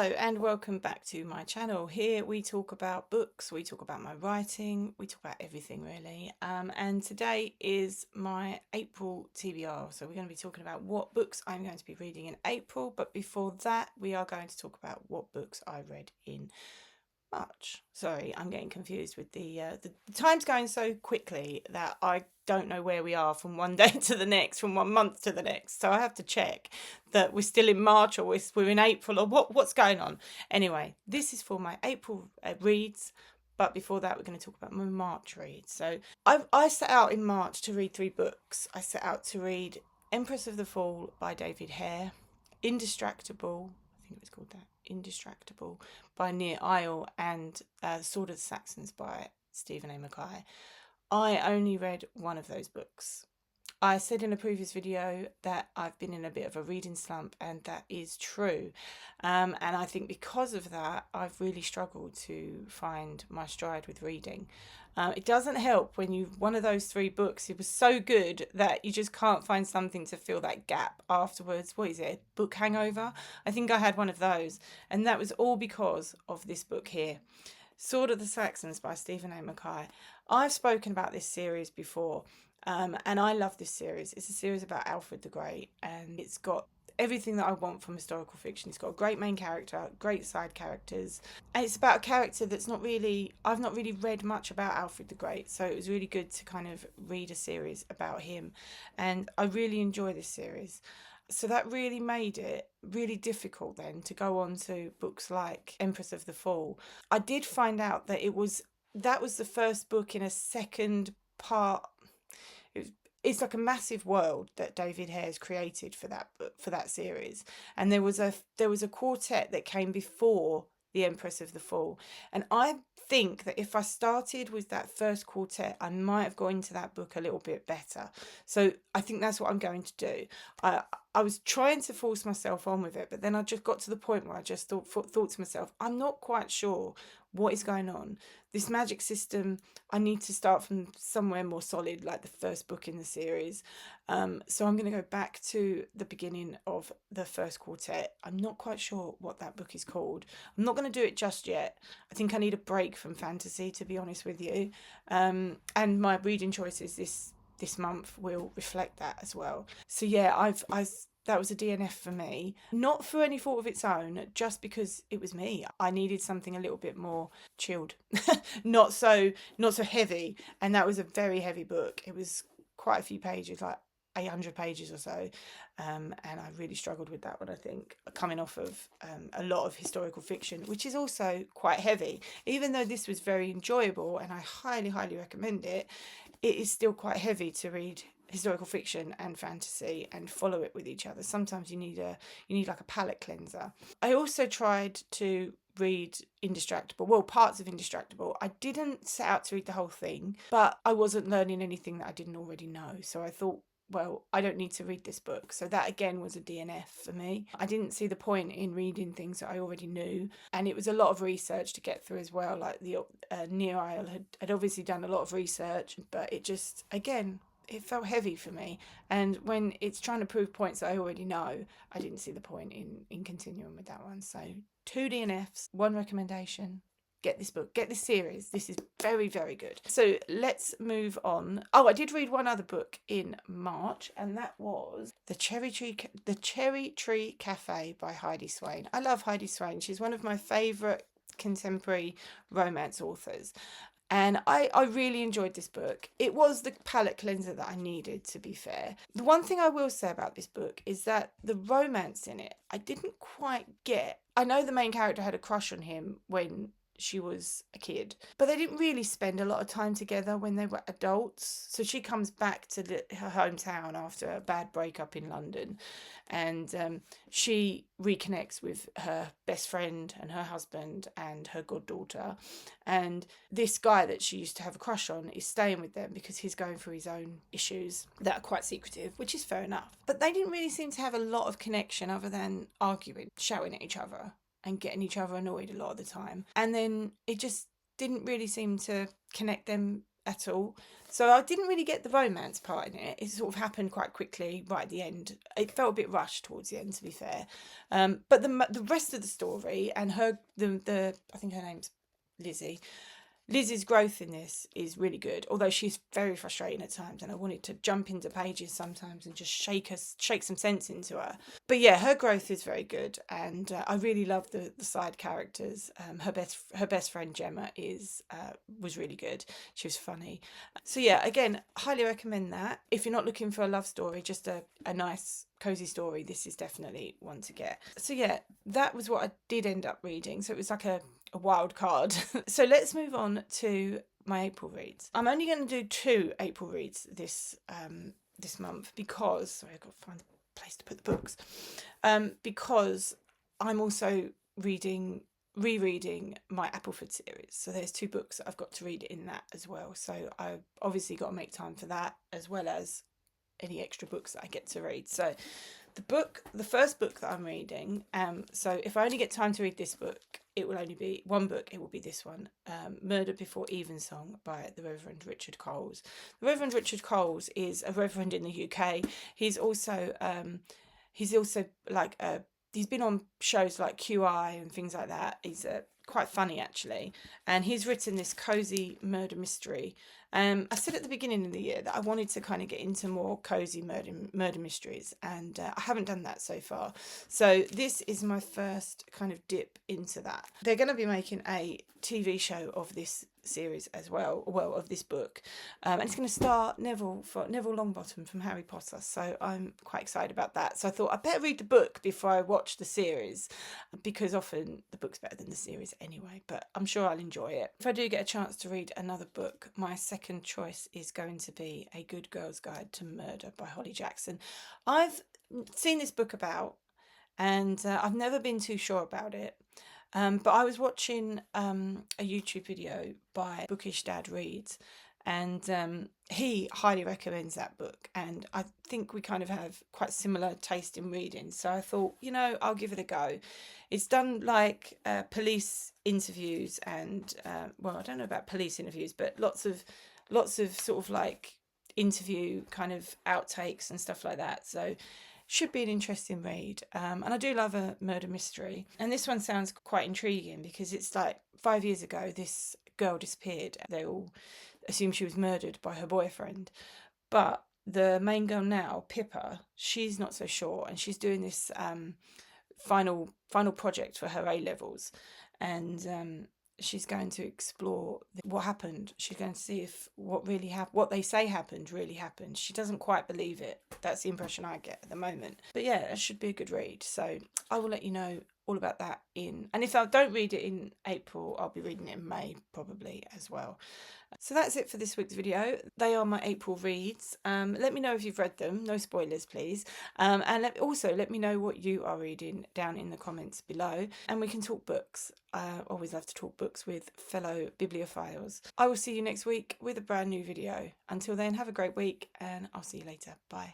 Hello and welcome back to my channel. Here we talk about books, we talk about my writing, we talk about everything really. And today is my April TBR. So we're going to be talking about what books I'm going to be reading in April. But before that, we are going to talk about what books I read in March. Sorry, I'm getting confused with the time's going so quickly that I don't know where we are from one day to the next, from 1 month to the next. So I have to check that we're still in March or we're in April or what's going on. Anyway, this is for my April reads. But before that, we're going to talk about my March reads. So I set out in March to read 3 books. I set out to read Empress of the Fall by David Hare, Indistractable, I think it was called that, Indistractable by Near Isle, and Sword of the Saxons by Stephen A. Mackay. I only read one of those books. I said in a previous video that I've been in a bit of a reading slump, and that is true. And I think because of that, I've really struggled to find my stride with reading. It doesn't help when one of those 3 books, it was so good that you just can't find something to fill that gap afterwards. What is it? Book hangover? I think I had one of those. And that was all because of this book here. Sword of the Saxons by Stephen A. Mackay. I've spoken about this series before. And I love this series. It's a series about Alfred the Great, and it's got everything that I want from historical fiction. It's got a great main character, great side characters, and it's about a character that's I've not really read much about Alfred the Great, so it was really good to kind of read a series about him, and I really enjoy this series. So that really made it really difficult then to go on to books like Empress of the Fall. I did find out that that was the first book in a second part. It's like a massive world that David Hare's created for that series, and there was a quartet that came before the Empress of the Fall, and I think that if I started with that first quartet, I might have got into that book a little bit better. So I think that's what I'm going to do. I was trying to force myself on with it, but then I just got to the point where I just thought to myself, I'm not quite sure what is going on. This magic system, I need to start from somewhere more solid, like the first book in the series. So I'm going to go back to the beginning of the first quartet. I'm not quite sure what that book is called. I'm not going to do it just yet. I think I need a break from fantasy, to be honest with you. And my reading choices this month will reflect that as well. So yeah, that was a DNF for me, not for any fault of its own, just because it was me. I needed something a little bit more chilled, not so heavy, and that was a very heavy book. It was quite a few pages, like 800 pages or so, and I really struggled with that one. I think coming off of a lot of historical fiction, which is also quite heavy, even though this was very enjoyable and I highly recommend it, it is still quite heavy to read historical fiction and fantasy and follow it with each other. Sometimes you need like a palate cleanser. I also tried to read parts of Indistractable. I didn't set out to read the whole thing, but I wasn't learning anything that I didn't already know. So I thought, well, I don't need to read this book. So that again was a DNF for me. I didn't see the point in reading things that I already knew. And it was a lot of research to get through as well. Like the Near Isle had obviously done a lot of research, but it just, again, it felt heavy for me. And when it's trying to prove points that I already know, I didn't see the point in continuing with that one. So 2 DNFs, 1 recommendation. Get this book, get this series. This is very good. So let's move on. Oh, I did read one other book in March, and that was The Cherry Tree Cafe by Heidi Swain. I love Heidi Swain. She's one of my favourite contemporary romance authors. And I really enjoyed this book. It was the palate cleanser that I needed, to be fair. The one thing I will say about this book is that the romance in it, I didn't quite get. I know the main character had a crush on him when she was a kid, but they didn't really spend a lot of time together when they were adults. So she comes back to her hometown after a bad breakup in London, and she reconnects with her best friend and her husband and her goddaughter, and this guy that she used to have a crush on is staying with them because he's going through his own issues that are quite secretive, which is fair enough. But they didn't really seem to have a lot of connection other than arguing, shouting at each other and getting each other annoyed a lot of the time. And then it just didn't really seem to connect them at all. So I didn't really get the romance part in it. It sort of happened quite quickly right at the end. It felt a bit rushed towards the end, to be fair. But the rest of the story and the I think her name's Lizzie. Lizzie's growth in this is really good, although she's very frustrating at times, and I wanted to jump into pages sometimes and just shake some sense into her. But yeah, her growth is very good, and I really love the side characters. Her best friend Gemma was really good. She was funny. So yeah, again, highly recommend that. If you're not looking for a love story, just a nice cozy story, this is definitely one to get. So yeah, that was what I did end up reading. So it was like a wild card. So let's move on to my April reads. I'm only going to do 2 April reads this month because sorry, I've got to find a place to put the books. Because I'm also rereading my Appleford series. So there's 2 books that I've got to read in that as well. So I've obviously got to make time for that, as well as any extra books that I get to read. So the first book that I'm reading, so if I only get time to read this book, it will only be one book. It will be this one, Murder Before Evensong by the Reverend Richard Coles. The Reverend Richard Coles is a reverend in the UK. He's also like he's been on shows like QI and things like that. He's quite funny actually, and he's written this cozy murder mystery. I said at the beginning of the year that I wanted to kind of get into more cozy murder mysteries, and I haven't done that so far. So this is my first kind of dip into that. They're going to be making a TV show of this series as well, of this book, and it's going to star Neville Longbottom from Harry Potter. So I'm quite excited about that. So I thought I'd better read the book before I watch the series, because often the book's better than the series anyway. But I'm sure I'll enjoy it. If I do get a chance to read another book, my second choice is going to be A Good Girl's Guide to Murder by Holly Jackson. I've seen this book about, and I've never been too sure about it. But I was watching a YouTube video by Bookish Dad Reads, and he highly recommends that book, and I think we kind of have quite similar taste in reading. So I thought, I'll give it a go. It's done like police interviews, and well, I don't know about police interviews, but lots of sort of like interview kind of outtakes and stuff like that. So should be an interesting read, and I do love a murder mystery, and this one sounds quite intriguing because it's like 5 years ago this girl disappeared. They all assume she was murdered by her boyfriend, but the main girl now, Pippa, she's not so sure, and she's doing this final project for her A-levels, and she's going to explore what happened. She's going to see if what they say happened really happened. She doesn't quite believe it. That's the impression I get at the moment. But yeah, it should be a good read. So I will let you know all about that and if I don't read it in April, I'll be reading it in May probably as well. So that's it for this week's video. They are my April reads. Let me know if you've read them. No spoilers, please. And let me know what you are reading down in the comments below. And we can talk books. I always love to talk books with fellow bibliophiles. I will see you next week with a brand new video. Until then, have a great week, and I'll see you later. Bye.